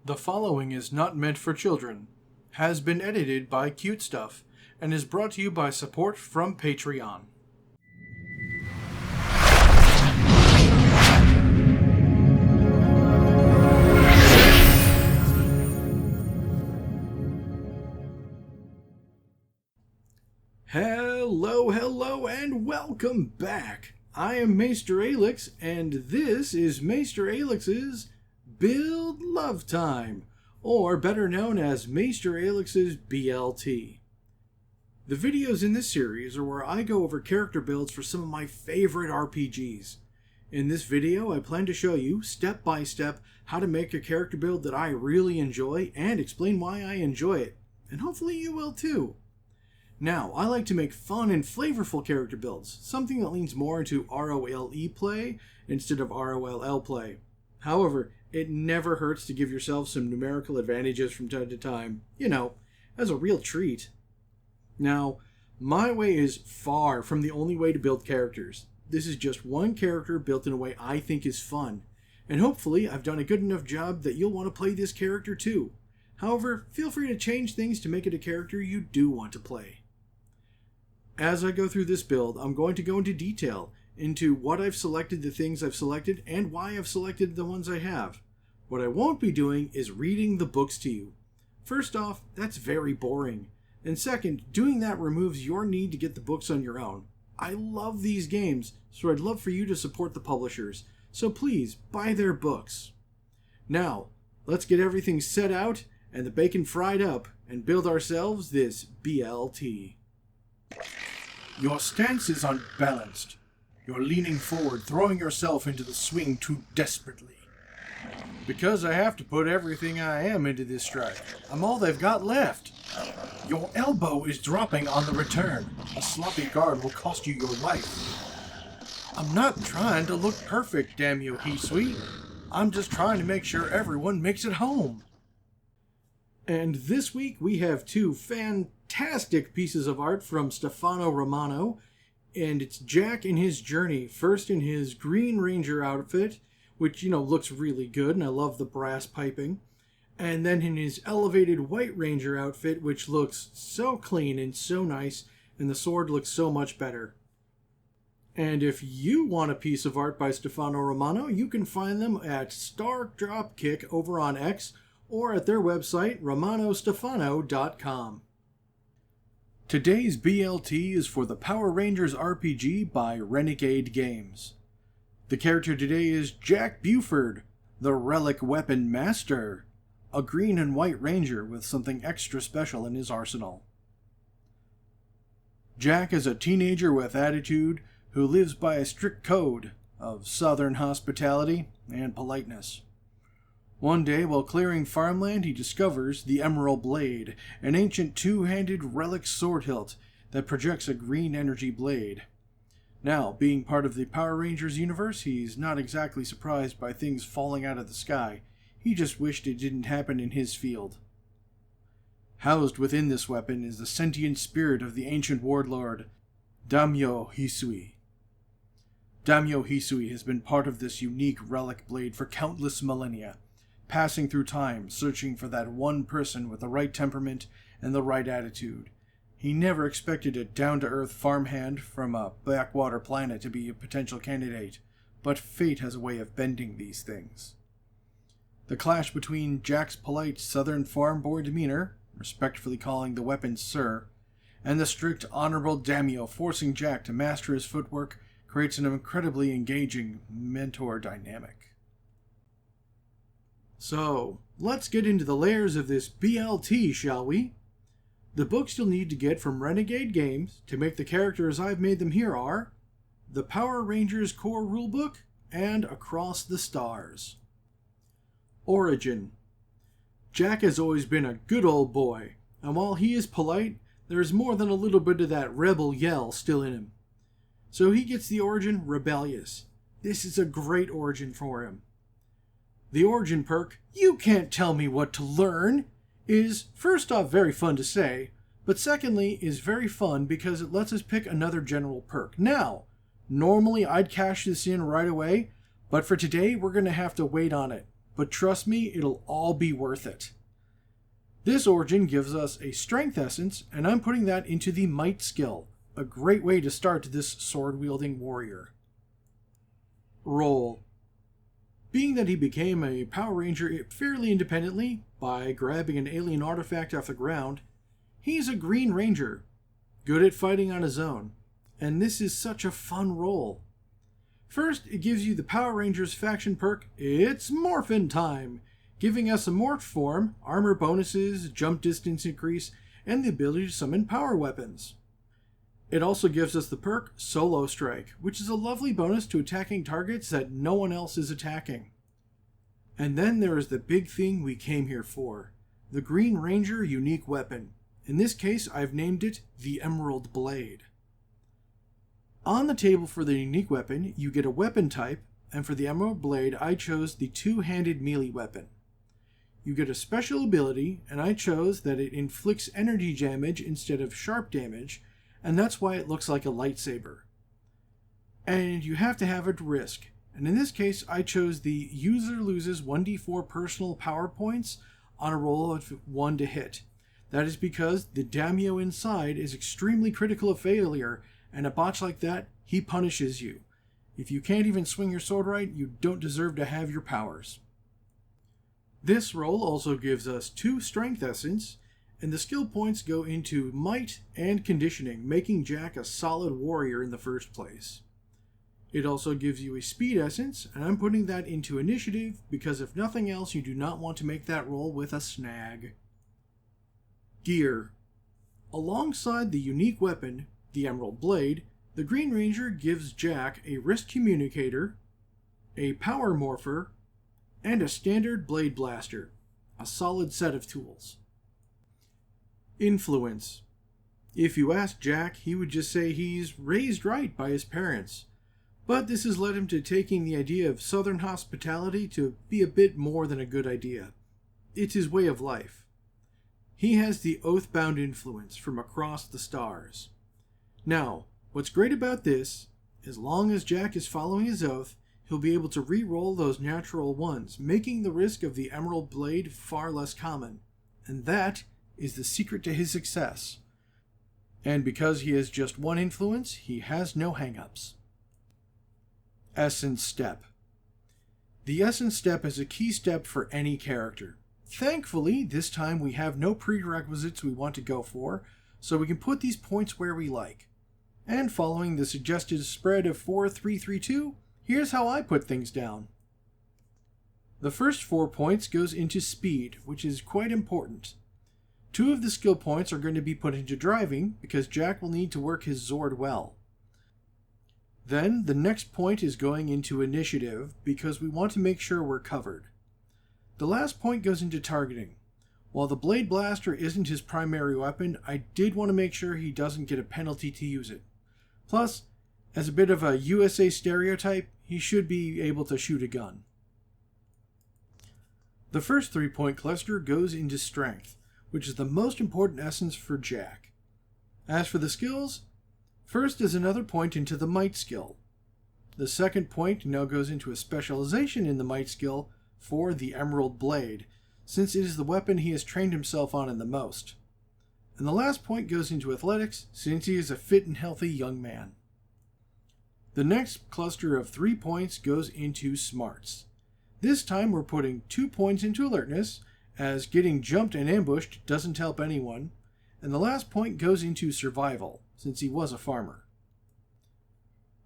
The following is not meant for children, has been edited by Cute Stuff, and is brought to you by support from Patreon. Hello, and welcome back. I am MasterAelix, and this is MasterAelix's Build Love Time, or better known as MasterAelix's BLT. The videos in this series are where I go over character builds for some of my favorite RPGs. In this video, I plan to show you, step by step, how to make a character build that I really enjoy and explain why I enjoy it. And hopefully you will too. Now, I like to make fun and flavorful character builds, something that leans more into ROLE play instead of ROLL play. However, it never hurts to give yourself some numerical advantages from time to time, as a real treat. Now, my way is far from the only way to build characters. This is just one character built in a way I think is fun, and hopefully I've done a good enough job that you'll want to play this character too. However, feel free to change things to make it a character you do want to play. As I go through this build, I'm going to go into detail into what I've selected, the things I've selected, and why I've selected the ones I have. What I won't be doing is reading the books to you. First off, that's very boring. And second, doing that removes your need to get the books on your own. I love these games, so I'd love for you to support the publishers. So please, buy their books. Now, let's get everything set out and the bacon fried up and build ourselves this BLT. Your stance is unbalanced. You're leaning forward, throwing yourself into the swing too desperately. Because I have to put everything I am into this strike. I'm all they've got left. Your elbow is dropping on the return. A sloppy guard will cost you your life. I'm not trying to look perfect, damn you, He-Sweet. I'm just trying to make sure everyone makes it home. And this week we have two fantastic pieces of art from Stefano Romano, and it's Jack in his journey, first in his Green Ranger outfit, which, looks really good, and I love the brass piping, and then in his elevated White Ranger outfit, which looks so clean and so nice, and the sword looks so much better. And if you want a piece of art by Stefano Romano, you can find them at Star Dropkick over on X, or at their website, romanostefano.com. Today's BLT is for the Power Rangers RPG by Renegade Games. The character today is Jack Beaufort, the Relic Weapon Master, a green and white ranger with something extra special in his arsenal. Jack is a teenager with attitude who lives by a strict code of southern hospitality and politeness. One day, while clearing farmland, he discovers the Emerald Blade, an ancient two-handed relic sword hilt that projects a green energy blade. Now, being part of the Power Rangers universe, he's not exactly surprised by things falling out of the sky. He just wished it didn't happen in his field. Housed within this weapon is the sentient spirit of the ancient warlord, Daimyo Hisui. Daimyo Hisui has been part of this unique relic blade for countless millennia, passing through time, searching for that one person with the right temperament and the right attitude. He never expected a down-to-earth farmhand from a backwater planet to be a potential candidate, but fate has a way of bending these things. The clash between Jack's polite southern farm boy demeanor, respectfully calling the weapon Sir, and the strict, honorable Daimyo forcing Jack to master his footwork creates an incredibly engaging mentor dynamic. So, let's get into the layers of this BLT, shall we? The books you'll need to get from Renegade Games to make the characters I've made them here are the Power Rangers Core Rulebook and Across the Stars. Origin. Jack has always been a good old boy, and while he is polite, there is more than a little bit of that rebel yell still in him. So he gets the origin Rebellious. This is a great origin for him. The origin perk, You Can't Tell Me What to Learn, is first off very fun to say, but secondly is very fun because it lets us pick another general perk. Now, normally I'd cash this in right away, but for today we're going to have to wait on it. but trust me, it'll all be worth it. This origin gives us a strength essence, and I'm putting that into the might skill, a great way to start this sword-wielding warrior. Role. Being that he became a Power Ranger fairly independently by grabbing an alien artifact off the ground, he's a Green Ranger, good at fighting on his own, and this is such a fun role. First, it gives you the Power Rangers faction perk, It's Morphin' Time, giving us a morph form, armor bonuses, jump distance increase, and the ability to summon power weapons. It also gives us the perk Solo Strike, which is a lovely bonus to attacking targets that no one else is attacking. And then there is the big thing we came here for, the Green Ranger unique weapon. In this case, I've named it the Emerald Blade. On the table for the unique weapon, you get a weapon type, and for the Emerald Blade, I chose the two-handed melee weapon. You get a special ability, and I chose that it inflicts energy damage instead of sharp damage, and that's why it looks like a lightsaber. And you have to have a risk, and in this case, I chose the user loses 1d4 personal power points on a roll of 1 to hit. That is because the daimyo inside is extremely critical of failure, and a botch like that, he punishes you. If you can't even swing your sword right, you don't deserve to have your powers. This roll also gives us 2 strength essence, and the skill points go into might and conditioning, making Jack a solid warrior in the first place. It also gives you a speed essence, and I'm putting that into initiative because if nothing else, you do not want to make that roll with a snag. Gear. Alongside the unique weapon, the Emerald Blade, the Green Ranger gives Jack a wrist communicator, a power morpher, and a standard blade blaster, a solid set of tools. Influence. If you ask Jack, he would just say he's raised right by his parents, but this has led him to taking the idea of Southern hospitality to be a bit more than a good idea. It's his way of life. He has the oath-bound influence from across the stars. Now, what's great about this, as long as Jack is following his oath, he'll be able to re-roll those natural ones, making the risk of the Emerald Blade far less common. And that is the secret to his success. And because he has just 1 influence, he has no hang-ups. Essence Step. The Essence Step is a key step for any character. Thankfully, this time we have no prerequisites we want to go for, so we can put these points where we like. And following the suggested spread of 4-3-3-2, here's how I put things down. The first 4 points goes into speed, which is quite important. 2 of the skill points are going to be put into driving, because Jack will need to work his Zord well. Then, the next point is going into initiative, because we want to make sure we're covered. The last point goes into targeting. While the Blade Blaster isn't his primary weapon, I did want to make sure he doesn't get a penalty to use it. Plus, as a bit of a USA stereotype, he should be able to shoot a gun. The first 3-point cluster goes into Strength, which is the most important essence for Jack. As for the skills, first is another point into the Might skill. The second point now goes into a specialization in the Might skill for the Emerald Blade, since it is the weapon he has trained himself on in the most. And the last point goes into Athletics, since he is a fit and healthy young man. The next cluster of 3 points goes into Smarts. This time we're putting 2 points into Alertness, as getting jumped and ambushed doesn't help anyone, and the last point goes into Survival, since he was a farmer.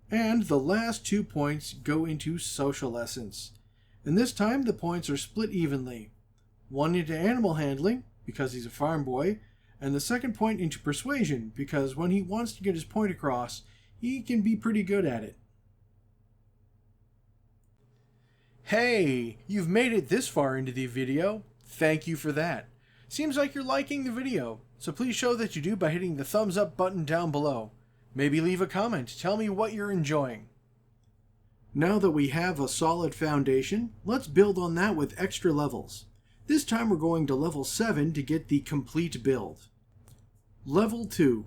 And the last 2 points go into Social Essence, and this time the points are split evenly. 1 into Animal Handling, because he's a farm boy, and the second point into Persuasion, because when he wants to get his point across, he can be pretty good at it. Hey, you've made it this far into the video. Thank you for that. Seems like you're liking the video, so please show that you do by hitting the thumbs up button down below. Maybe leave a comment, tell me what you're enjoying. Now that we have a solid foundation, let's build on that with extra levels. This time we're going to level 7 to get the complete build. Level 2.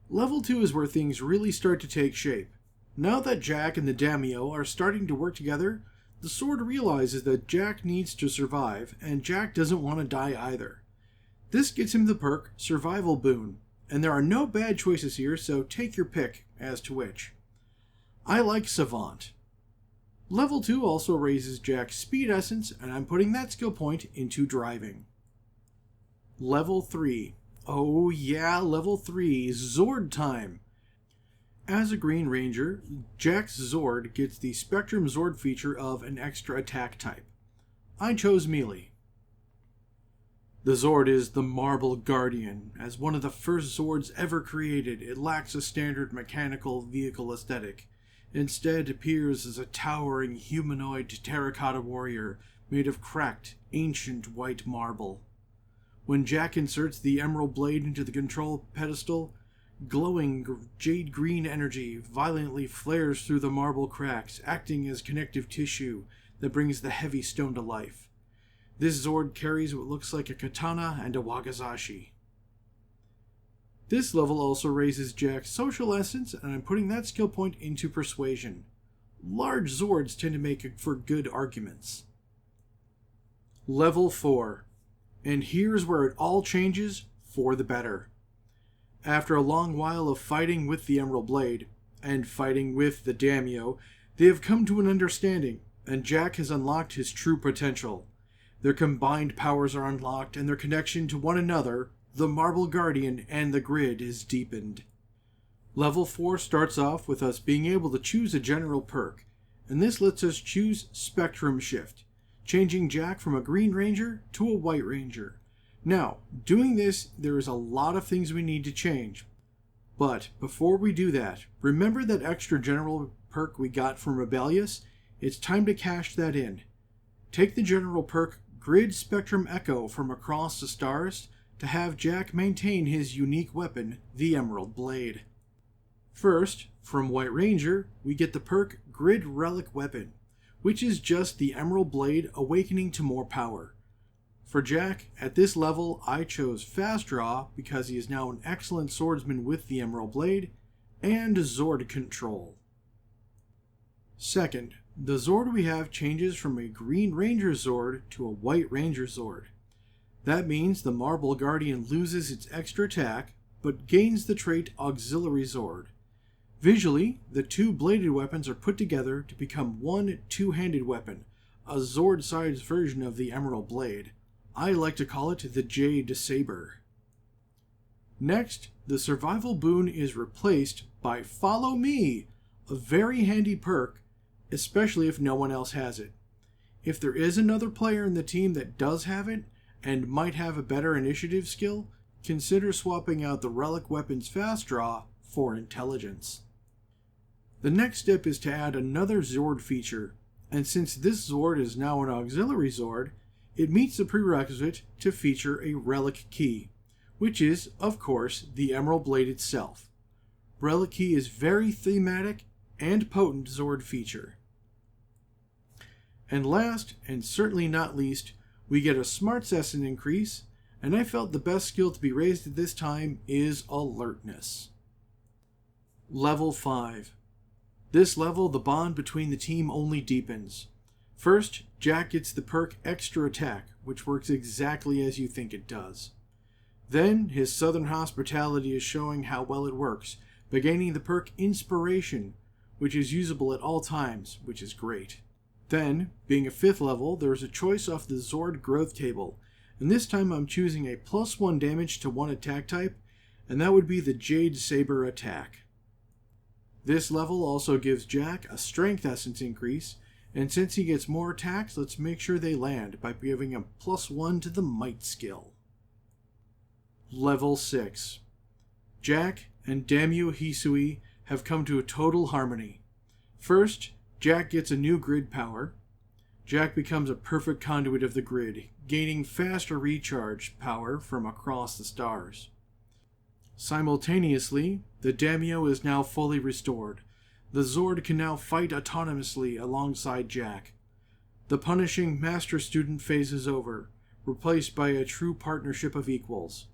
Level 2 is where things really start to take shape. Now that Jack and the daimyo are starting to work together, The sword realizes that Jack needs to survive, and Jack doesn't want to die either. This gets him the perk Survival Boon, and there are no bad choices here, so take your pick as to which. I like Savant. Level 2 also raises Jack's Speed Essence, and I'm putting that skill point into Driving. Level 3. Oh yeah, Level 3, Zord time. As a Green Ranger, Jack's Zord gets the Spectrum Zord feature of an extra attack type. I chose Melee. The Zord is the Marble Guardian. As one of the first Zords ever created, it lacks a standard mechanical vehicle aesthetic. Instead appears as a towering humanoid terracotta warrior made of cracked, ancient white marble. When Jack inserts the emerald blade into the control pedestal, glowing jade green energy violently flares through the marble cracks, acting as connective tissue that brings the heavy stone to life. This Zord carries what looks like a katana and a wakizashi. This level also raises Jack's Social Essence, and I'm putting that skill point into Persuasion. Large Zords tend to make for good arguments. Level 4. And here's where it all changes for the better. After a long while of fighting with the Emerald Blade, and fighting with the Daimyo, they have come to an understanding, and Jack has unlocked his true potential. Their combined powers are unlocked, and their connection to one another, the Marble Guardian and the Grid, is deepened. Level 4 starts off with us being able to choose a general perk, and this lets us choose Spectrum Shift, changing Jack from a Green Ranger to a White Ranger. Now, doing this, there is a lot of things we need to change. But before we do that, remember that extra general perk we got from Rebellious? It's time to cash that in. Take the general perk Grid Spectrum Echo from Across the Stars to have Jack maintain his unique weapon, the Emerald Blade. First, from White Ranger, we get the perk Grid Relic Weapon, which is just the Emerald Blade awakening to more power. For Jack, at this level, I chose Fast Draw because he is now an excellent swordsman with the Emerald Blade, and Zord Control. Second, the Zord we have changes from a Green Ranger Zord to a White Ranger Zord. That means the Marble Guardian loses its extra attack, but gains the trait Auxiliary Zord. Visually, the two bladed weapons are put together to become one two-handed weapon, a Zord-sized version of the Emerald Blade. I like to call it the Jade Saber. Next, the Survival Boon is replaced by Follow Me, a very handy perk, especially if no one else has it. If there is another player in the team that does have it, and might have a better initiative skill, consider swapping out the Relic Weapon's Fast Draw for Intelligence. The next step is to add another Zord feature, and since this Zord is now an Auxiliary Zord, it meets the prerequisite to feature a Relic Key, which is, of course, the Emerald Blade itself. Relic Key is very thematic and potent Zord feature. And last, and certainly not least, we get a Smarts Essence increase, and I felt the best skill to be raised at this time is Alertness. Level 5. This level, the bond between the team only deepens. First, Jack gets the perk Extra Attack, which works exactly as you think it does. Then, his Southern Hospitality is showing how well it works, by gaining the perk Inspiration, which is usable at all times, which is great. Then, being a 5th level, there is a choice off the Zord growth table, and this time I'm choosing a +1 damage to one attack type, and that would be the Jade Saber attack. This level also gives Jack a Strength Essence increase, and since he gets more attacks, let's make sure they land by giving him +1 to the Might skill. Level 6. Jack and Daimyo Hisui have come to a total harmony. First, Jack gets a new grid power. Jack becomes a perfect conduit of the grid, gaining faster recharge power from Across the Stars. Simultaneously, the Daimyo is now fully restored. The Zord can now fight autonomously alongside Jack. The punishing master-student phase is over, replaced by a true partnership of equals.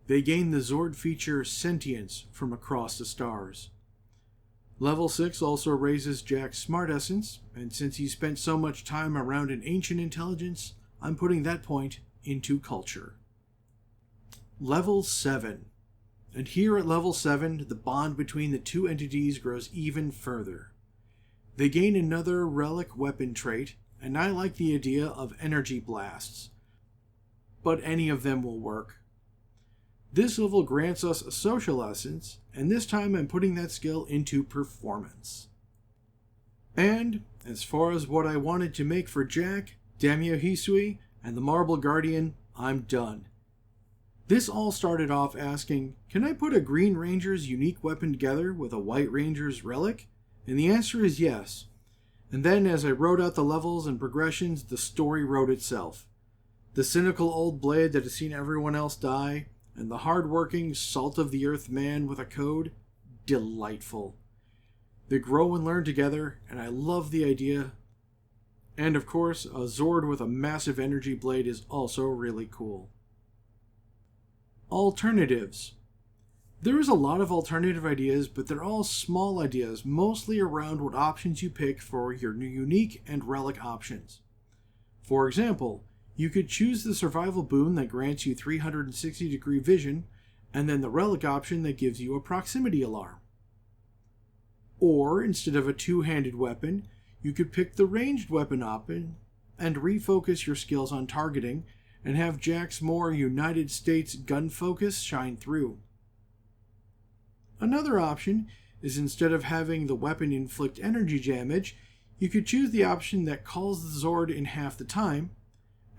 They gain the Zord feature Sentience from Across the Stars. Level 6 also raises Jack's smart essence, and since he spent so much time around an ancient intelligence, I'm putting that point into culture. Level 7. And here at level 7, the bond between the two entities grows even further. They gain another relic weapon trait, and I like the idea of energy blasts, but any of them will work. This level grants us a social essence, and this time I'm putting that skill into performance. And, as far as what I wanted to make for Jack, Damio Hisui, and the Marble Guardian, I'm done. This all started off asking, can I put a Green Ranger's unique weapon together with a White Ranger's relic? And the answer is yes. And then as I wrote out the levels and progressions, the story wrote itself. The cynical old blade that has seen everyone else die, and the hard-working, salt-of-the-earth man with a code, delightful. They grow and learn together, and I love the idea. And of course, a Zord with a massive energy blade is also really cool. Alternatives. There is a lot of alternative ideas, but they're all small ideas, mostly around what options you pick for your unique and relic options. For example, you could choose the survival boon that grants you 360-degree vision, and then the relic option that gives you a proximity alarm. Or, instead of a two-handed weapon, you could pick the ranged weapon option and refocus your skills on targeting, and have Jack's more United States gun focus shine through. Another option is instead of having the weapon inflict energy damage, you could choose the option that calls the Zord in half the time,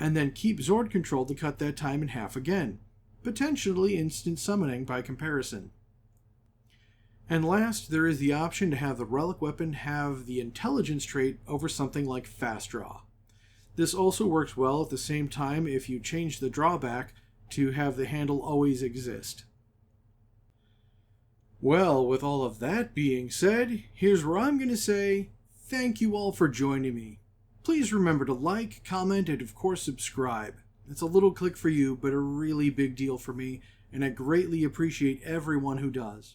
and then keep Zord control to cut that time in half again, potentially instant summoning by comparison. And last, there is the option to have the relic weapon have the intelligence trait over something like fast draw. This also works well at the same time if you change the drawback to have the handle always exist. Well, with all of that being said, here's where I'm going to say thank you all for joining me. Please remember to like, comment, and of course subscribe. It's a little click for you, but a really big deal for me, and I greatly appreciate everyone who does.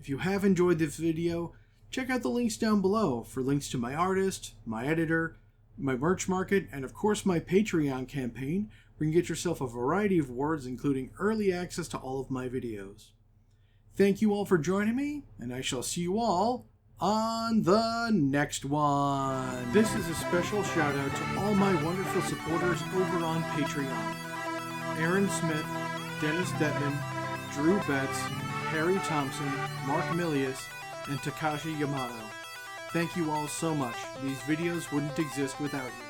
If you have enjoyed this video, check out the links down below for links to my artist, my editor, my merch market, and of course my Patreon campaign, where you can get yourself a variety of awards, including early access to all of my videos. Thank you all for joining me, and I shall see you all on the next one. This is a special shout out to all my wonderful supporters over on Patreon. Aaron Smith, Dennis Detman, Drew Betts, Harry Thompson, Mark Milius, and Takashi Yamato. Thank you all so much. These videos wouldn't exist without you.